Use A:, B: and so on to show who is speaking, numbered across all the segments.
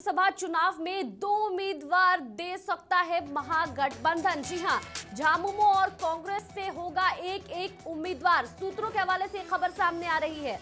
A: सभा चुनाव में 2 उम्मीदवार दे सकता है महागठबंधन। जी हां, झामुमो और कांग्रेस से होगा एक एक उम्मीदवार। सूत्रों के हवाले से खबर सामने आ रही है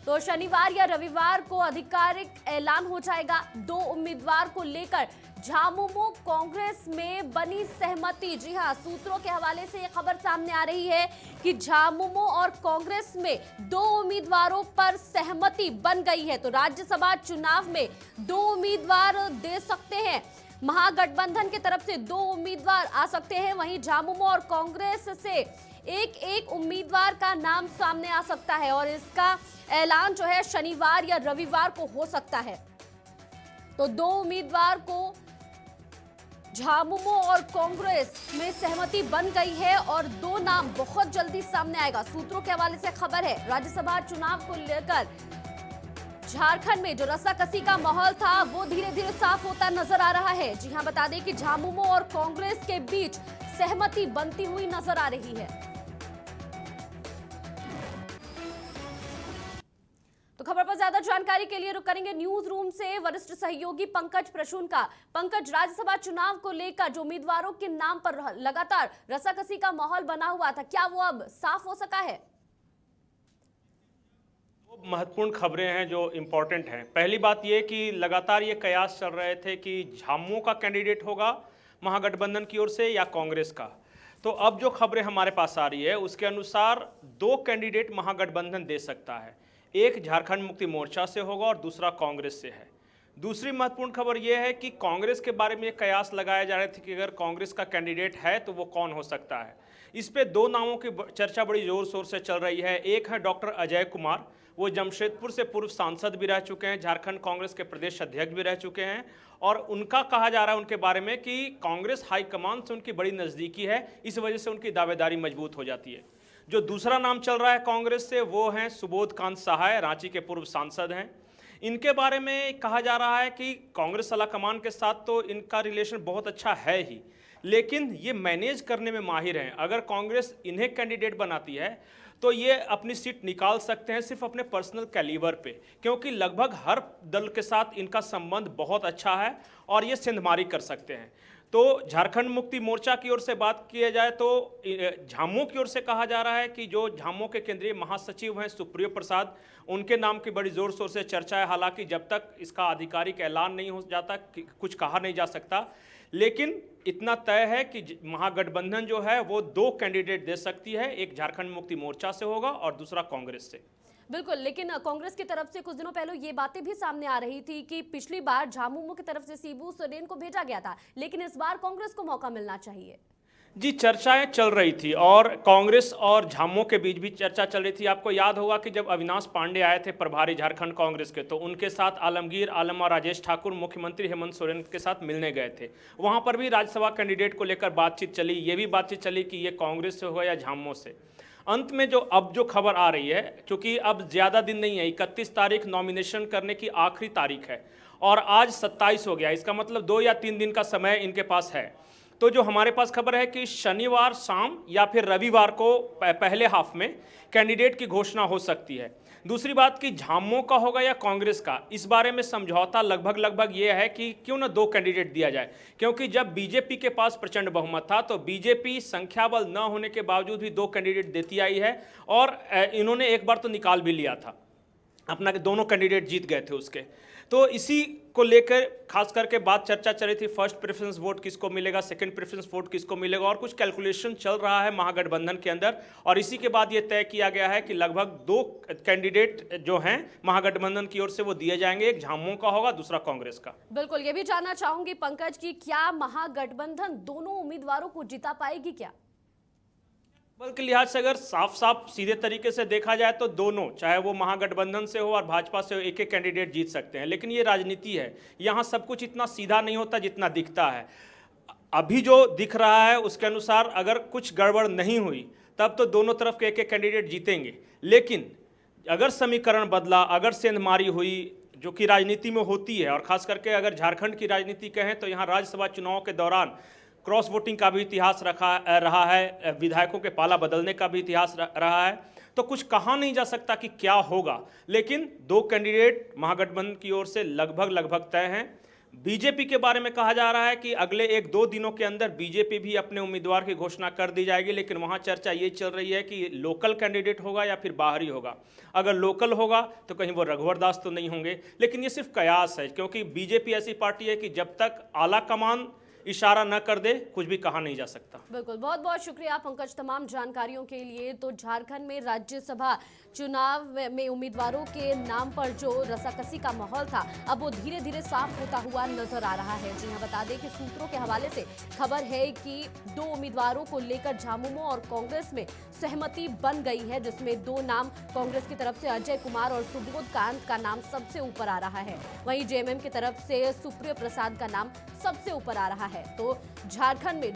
A: तो शनिवार या रविवार को आधिकारिक ऐलान हो जाएगा। 2 उम्मीदवार को लेकर झामुमो कांग्रेस में बनी सहमति। जी हां, सूत्रों के हवाले से यह खबर सामने आ रही है कि झामुमो और कांग्रेस में 2 उम्मीदवारों पर सहमति बन गई है। तो राज्यसभा चुनाव में 2 उम्मीदवार दे सकते हैं। महागठबंधन की तरफ से 2 उम्मीदवार आ सकते हैं, वहीं झामुमो और कांग्रेस से एक एक उम्मीदवार का नाम सामने आ सकता है और इसका ऐलान जो है शनिवार या रविवार को हो सकता है। तो 2 उम्मीदवार को झामुमो और कांग्रेस में सहमति बन गई है और 2 नाम बहुत जल्दी सामने आएगा। सूत्रों के हवाले से खबर है राज्यसभा चुनाव को लेकर झारखंड में जो रस्साकसी का माहौल था वो धीरे धीरे साफ होता नजर आ रहा है। जी हां, बता दें कि झामुमो और कांग्रेस के बीच सहमति बनती हुई नजर आ रही है। तो खबर पर ज्यादा जानकारी के लिए रुक करेंगे न्यूज रूम से वरिष्ठ सहयोगी पंकज प्रसून का। पंकज, राज्यसभा चुनाव को लेकर जो उम्मीदवारों के नाम पर लगातार रस्साकसी का माहौल बना हुआ था, क्या वो अब साफ हो सका है?
B: महत्वपूर्ण खबरें हैं जो इम्पोर्टेंट हैं। पहली बात ये कि लगातार ये कयास चल रहे थे कि झामुमो का कैंडिडेट होगा महागठबंधन की ओर से या कांग्रेस का। तो अब जो खबरें हमारे पास आ रही है उसके अनुसार 2 कैंडिडेट महागठबंधन दे सकता है। एक झारखंड मुक्ति मोर्चा से होगा और दूसरा कांग्रेस से है। दूसरी महत्वपूर्ण खबर यह है कि कांग्रेस के बारे में कयास लगाए जा रहे थे कि अगर कांग्रेस का कैंडिडेट है तो वो कौन हो सकता है। इस पे 2 नामों की चर्चा बड़ी जोर शोर से चल रही है। एक है डॉक्टर अजय कुमार, वो जमशेदपुर से पूर्व सांसद भी रह चुके हैं, झारखंड कांग्रेस के प्रदेश अध्यक्ष भी रह चुके हैं और उनका कहा जा रहा है उनके बारे में कि कांग्रेस हाईकमान से उनकी बड़ी नज़दीकी है, इस वजह से उनकी दावेदारी मजबूत हो जाती है। जो दूसरा नाम चल रहा है कांग्रेस से वो हैं सुबोध कांत सहाय, रांची के पूर्व सांसद हैं। इनके बारे में कहा जा रहा है कि कांग्रेस आलाकमान के साथ तो इनका रिलेशन बहुत अच्छा है ही, लेकिन ये मैनेज करने में माहिर हैं। अगर कांग्रेस इन्हें कैंडिडेट बनाती है तो ये अपनी सीट निकाल सकते हैं सिर्फ अपने पर्सनल कैलिबर पे, क्योंकि लगभग हर दल के साथ इनका संबंध बहुत अच्छा है और ये सेंधमारी कर सकते हैं। तो झारखंड मुक्ति मोर्चा की ओर से बात किया जाए तो झामुमो की ओर से कहा जा रहा है कि जो झामुमो के केंद्रीय महासचिव हैं सुप्रियो प्रसाद, उनके नाम की बड़ी जोर शोर से चर्चा है। हालांकि जब तक इसका आधिकारिक ऐलान नहीं हो जाता कुछ कहा नहीं जा सकता, लेकिन इतना तय है कि महागठबंधन जो है वो 2 कैंडिडेट दे सकती है। एक झारखंड मुक्ति मोर्चा से होगा और दूसरा कांग्रेस से।
A: बिल्कुल, लेकिन कांग्रेस की तरफ से कुछ दिनों पहले ये बातें भी सामने आ रही थी कि पिछली बार झामुमो की तरफ से शिबू सोरेन को भेजा गया था, लेकिन इस बार कांग्रेस को मौका मिलना चाहिए।
B: जी, चर्चाएं चल रही थी और कांग्रेस और झामुमो के बीच भी चर्चा चल रही थी। आपको याद होगा कि जब अविनाश पांडे आए थे प्रभारी झारखंड कांग्रेस के, तो उनके साथ आलमगीर आलम और राजेश ठाकुर मुख्यमंत्री हेमंत सोरेन के साथ मिलने गए थे। वहां पर भी राज्यसभा कैंडिडेट को लेकर बातचीत चली। ये भी बातचीत चली कि ये कांग्रेस से होगा या झामुमो से। अंत में जो खबर आ रही है, क्योंकि अब ज़्यादा दिन नहीं है, 31 तारीख नॉमिनेशन करने की आखिरी तारीख है और आज 27 हो गया। इसका मतलब 2 या 3 दिन का समय इनके पास है। तो जो हमारे पास खबर है कि शनिवार शाम या फिर रविवार को पहले हाफ में कैंडिडेट की घोषणा हो सकती है। दूसरी बात कि झामुमो का होगा या कांग्रेस का, इस बारे में समझौता लगभग ये है कि क्यों ना 2 कैंडिडेट दिया जाए, क्योंकि जब बीजेपी के पास प्रचंड बहुमत था तो बीजेपी संख्या बल न होने के बावजूद भी 2 कैंडिडेट देती आई है और इन्होंने एक बार तो निकाल भी लिया था अपना, दोनों कैंडिडेट जीत गए थे उसके। तो इसी को लेकर खास करके बात चर्चा चल रही थी, फर्स्ट प्रेफरेंस वोट किसको मिलेगा, सेकंड प्रेफरेंस वोट किसको मिलेगा, और कुछ कैलकुलेशन चल रहा है महागठबंधन के अंदर। और इसी के बाद ये तय किया गया है कि लगभग 2 कैंडिडेट जो हैं महागठबंधन की ओर से वो दिए जाएंगे। एक झामुमो का होगा, दूसरा कांग्रेस का।
A: बिल्कुल, ये भी जानना चाहूंगी पंकज की क्या महागठबंधन दोनों उम्मीदवारों को जिता पाएगी क्या?
B: बल के लिहाज से अगर साफ साफ सीधे तरीके से देखा जाए तो दोनों, चाहे वो महागठबंधन से हो और भाजपा से हो, एक एक कैंडिडेट जीत सकते हैं। लेकिन ये राजनीति है, यहाँ सब कुछ इतना सीधा नहीं होता जितना दिखता है। अभी जो दिख रहा है उसके अनुसार अगर कुछ गड़बड़ नहीं हुई तब तो दोनों तरफ के एक एक कैंडिडेट जीतेंगे। लेकिन अगर समीकरण बदला, अगर सेंधमारी हुई, जो कि राजनीति में होती है, और खास करके अगर झारखंड की राजनीति कहें तो यहाँ राज्यसभा चुनाव के दौरान क्रॉस वोटिंग का भी इतिहास रहा है, विधायकों के पाला बदलने का भी इतिहास रहा है। तो कुछ कहा नहीं जा सकता कि क्या होगा, लेकिन 2 कैंडिडेट महागठबंधन की ओर से लगभग तय हैं। बीजेपी के बारे में कहा जा रहा है कि अगले 1-2 दिनों के अंदर बीजेपी भी अपने उम्मीदवार की घोषणा कर दी जाएगी, लेकिन वहां चर्चा ये चल रही है कि लोकल कैंडिडेट होगा या फिर बाहरी होगा। अगर लोकल होगा तो कहीं वो रघुवर दास तो नहीं होंगे, लेकिन ये सिर्फ कयास है, क्योंकि बीजेपी ऐसी पार्टी है कि जब तक आला कमान इशारा न कर दे कुछ भी कहा नहीं जा सकता।
A: बिल्कुल, बहुत बहुत शुक्रिया पंकज तमाम जानकारियों के लिए। तो झारखंड में राज्यसभा चुनाव में उम्मीदवारों के नाम पर जो रसाकसी का माहौल था, अब वो धीरे धीरे साफ होता हुआ नजर आ रहा है। जी हाँ, बता दें कि सूत्रों के हवाले से खबर है कि 2 उम्मीदवारों को लेकर झामुमो और कांग्रेस में सहमति बन गई है, जिसमें 2 नाम कांग्रेस की तरफ से अजय कुमार और सुबोध कांत का नाम सबसे ऊपर आ रहा है। वहीं जेएमएम की तरफ से सुप्रिय प्रसाद का नाम सबसे ऊपर आ रहा है। तो झारखंड में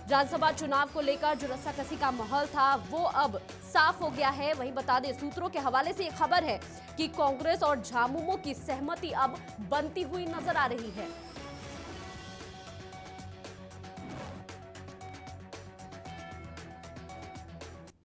A: राज्यसभा चुनाव को लेकर जो रस्साकसी का माहौल था वो अब साफ हो गया है। वहीं बता दें, सूत्रों के हवाले से ये खबर है कि कांग्रेस और झामुमो की सहमति अब बनती हुई नजर आ रही है।